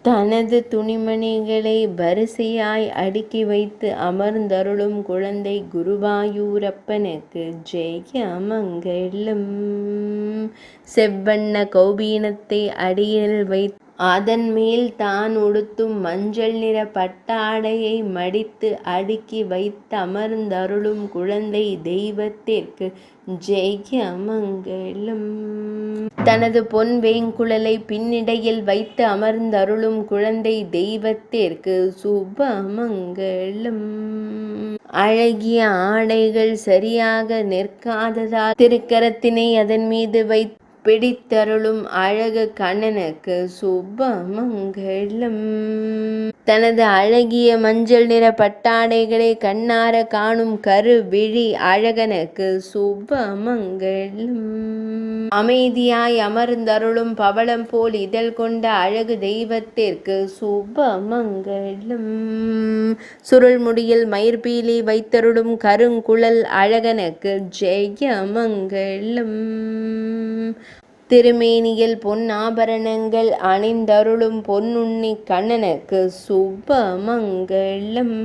தனது துணிமணிகளை வரிசையாய் அடுக்கி வைத்து அமர்ந்தருளும் குழந்தை குருவாயூரப்பனுக்கு ஜெய மங்களம். செவ்வண்ண கௌபீனத்தை அடியில் வைத்து அதன் மேல் தான் உடுத்தும் மஞ்சள் நிற பட்டாடையை மடித்து அடுக்கி வைத்து அமர்ந்தருளும் குழந்தை தெய்வத்திற்கு ஜெய மங்களம். தனது பொன் வேங்குழலை பின்னிடையில் வைத்து அமர்ந்தருளும் குழந்தை தெய்வத்திற்கு சுபமங்களம். அழகிய ஆடைகள் சரியாக நிற்காததால் திருக்கரத்தினை அதன் மீது வைத்து பிடித்தருளும் அழகு கண்ணனுக்கு சுபமங்களம். தனது அழகிய மஞ்சள் நிற பட்டாடைகளை கண்ணார காணும் கருவிழி அழகனுக்கு சுபமங்களம். அமைதியாய் அமர்ந்தருளும் பவளம் போல் இதழ் கொண்ட அழகு தெய்வத்திற்கு சுபமங்களம். சுருள் முடியில் மயிர்பீலி வைத்தருளும் கருங்குழல் அழகனுக்கு ஜெயமங்களம். திருமேனியில் பொன் ஆபரணங்கள் அணிந்தருளும் பொன்னுண்ணி கண்ணனுக்கு சுபமங்களம்.